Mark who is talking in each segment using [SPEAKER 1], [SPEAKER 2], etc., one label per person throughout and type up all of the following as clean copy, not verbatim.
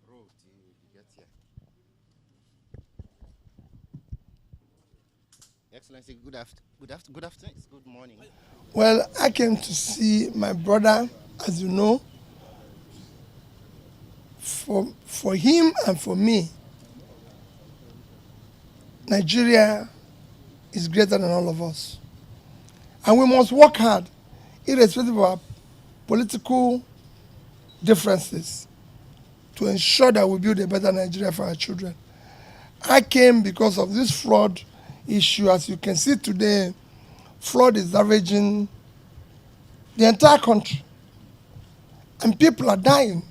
[SPEAKER 1] roll till you get here. Excellency, good afternoon. Good morning.
[SPEAKER 2] Well, I came to see my brother, as you know, for him and for me. Nigeria is greater than all of us. And we must work hard, irrespective of our political differences, to ensure that we build a better Nigeria for our children. I came because of this flood issue. As you can see today, flood is ravaging the entire country. And people are dying.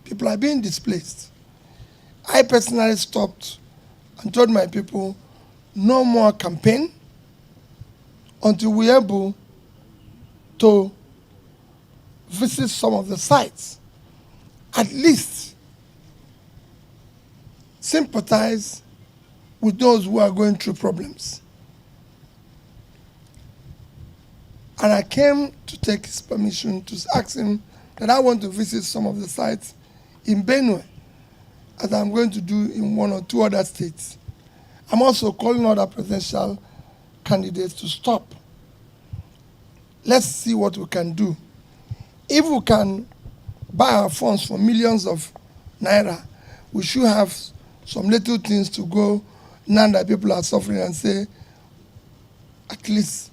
[SPEAKER 2] People are being displaced. I personally stopped and told my people, no more campaign until we're able to visit some of the sites. At least sympathize with those who are going through problems. And I came to take his permission to ask him that I want to visit some of the sites in Benue, as I'm going to do in one or two other states. I'm also calling other presidential candidates to stop. Let's see what we can do. If we can buy our funds for millions of naira, we should have some little things to go now that people are suffering and say, at least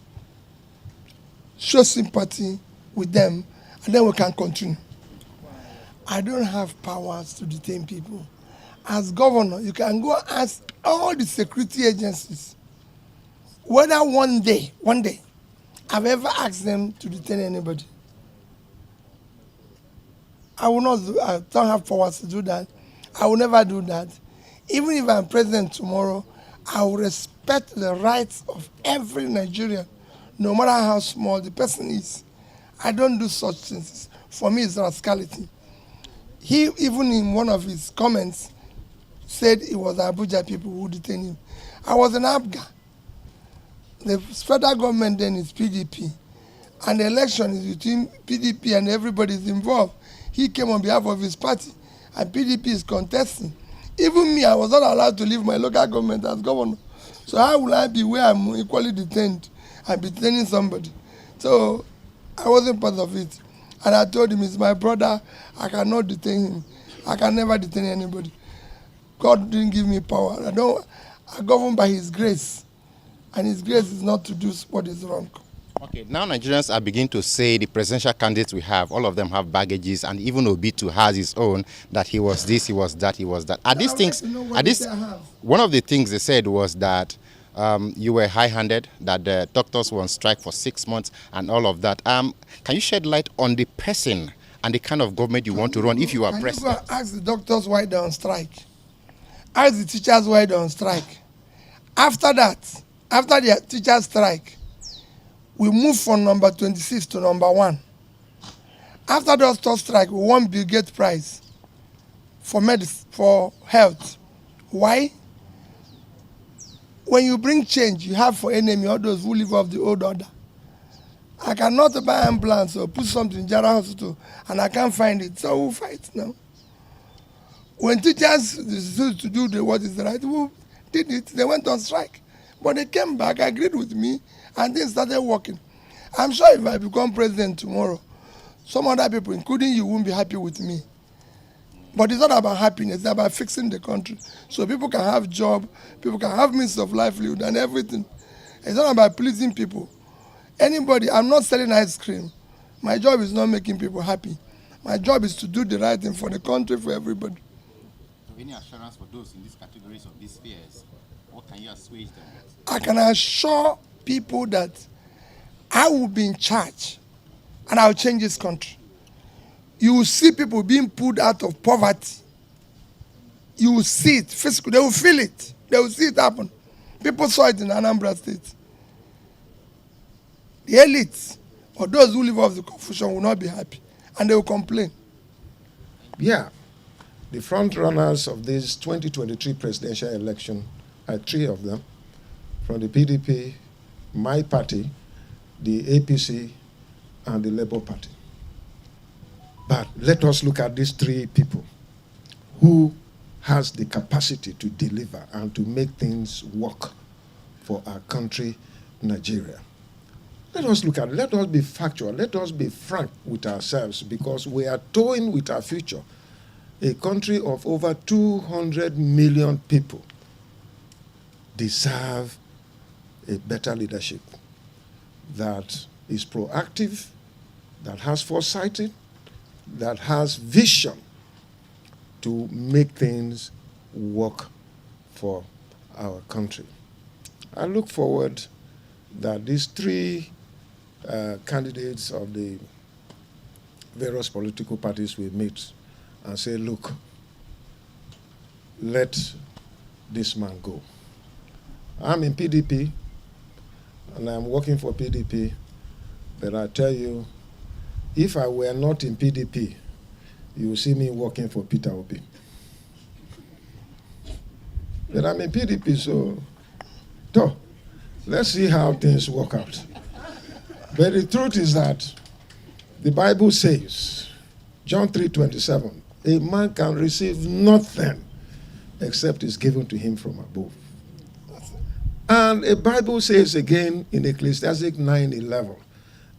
[SPEAKER 2] show sympathy with them, and then we can continue. I don't have powers to detain people. As governor, you can go ask all the security agencies whether one day, I've ever asked them to detain anybody. I will not do, I don't have powers to do that. I will never do that. Even if I'm president tomorrow, I will respect the rights of every Nigerian, no matter how small the person is. I don't do such things. For me, it's rascality. He, even in one of his comments, said it was Abuja people who detained him. I was in Abga. The federal government then is PDP. And the election is between PDP and everybody is involved. He came on behalf of his party, and PDP is contesting. Even me, I was not allowed to leave my local government as governor. So how will I be where I'm equally detained and be detaining somebody? So I wasn't part of it. And I told him, he's my brother, I cannot detain him. I can never detain anybody. God didn't give me power. I govern by his grace. And his grace is not to do what is wrong.
[SPEAKER 1] Okay, now Nigerians are beginning to say the presidential candidates we have, all of them have baggages, and even Obi too has his own, that he was this, he was that, he was that. Are these things, one of the things they said was that you were high-handed, that the doctors were on strike for 6 months and all of that. Can you shed light on the person and the kind of government you want to run if you are president?
[SPEAKER 2] Ask the doctors why they're on strike. Ask the teachers why they're on strike. After that, after the teachers strike, we move from number 26 to number 1. After the doctor strike, we won Bill Gates Prize for medicine, for health. Why? When you bring change, you have for enemy all those who live off the old order. I cannot buy ambulance or put something in General Hospital and I can't find it, so we'll fight now. When teachers decided to do what is right, who did it, they went on strike. But they came back, agreed with me, and then started working. I'm sure if I become president tomorrow, some other people, including you, won't be happy with me. But it's not about happiness, it's about fixing the country. So people can have job, people can have means of livelihood and everything. It's not about pleasing people. Anybody, I'm not selling ice cream. My job is not making people happy. My job is to do the right thing for the country, for everybody.
[SPEAKER 1] Any assurance for those in these categories of these fears? What can you assuage them with?
[SPEAKER 2] I can assure people that I will be in charge and I'll change this country. You will see people being pulled out of poverty. You will see it physically. They will feel it. They will see it happen. People saw it in Anambra State. The elites or those who live off the confusion will not be happy and they will complain.
[SPEAKER 3] Yeah. The front runners of this 2023 presidential election are 3 of them, from the PDP, my party, the APC, and the Labour Party. But let us look at these 3 people who has the capacity to deliver and to make things work for our country, Nigeria. Let us look at it. Let us be factual. Let us be frank with ourselves, because we are toying with our future. A country of over 200 million people deserve a better leadership that is proactive, that has foresight, that has vision to make things work for our country. I look forward that these three candidates of the various political parties will meet and say, look, let this man go. I'm in PDP, and I'm working for PDP, but I tell you, if I were not in PDP, you will see me working for Peter Obi. But I'm in PDP, so let's see how things work out. But the truth is that the Bible says, John 3:27, a man can receive nothing except is given to him from above. And the Bible says again in Ecclesiastes 9:11,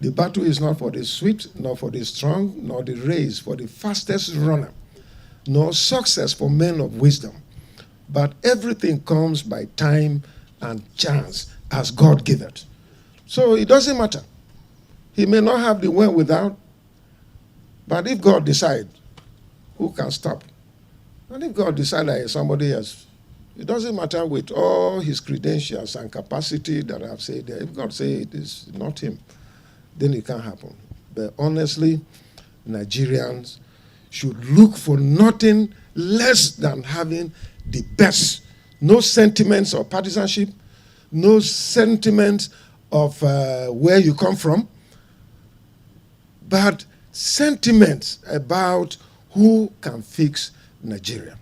[SPEAKER 3] the battle is not for the swift, nor for the strong, nor the race for the fastest runner, nor success for men of wisdom. But everything comes by time and chance as God giveth. So it doesn't matter. He may not have the wherewithal, but if God decides, who can stop? And if God decides that somebody else, it doesn't matter with all his credentials and capacity that I've said there. If God says it is not him, then it can't happen. But honestly, Nigerians should look for nothing less than having the best. No sentiments of partisanship, no sentiments of where you come from, but sentiments about who can fix Nigeria.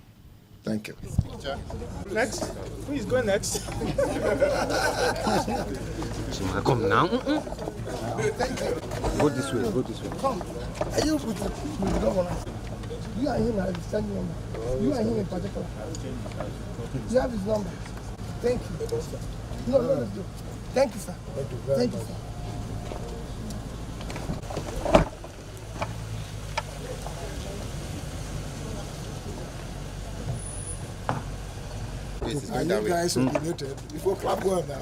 [SPEAKER 3] Thank you.
[SPEAKER 4] Next? Who is going next?
[SPEAKER 5] Come now. Go this way, go this way.
[SPEAKER 2] Come. Are you with the governor? You and him have the same number. You and him in particular. You have his number. Thank you. No, let's do. Thank you, sir. Thank you, sir.
[SPEAKER 6] And you guys opinionated before clap well now.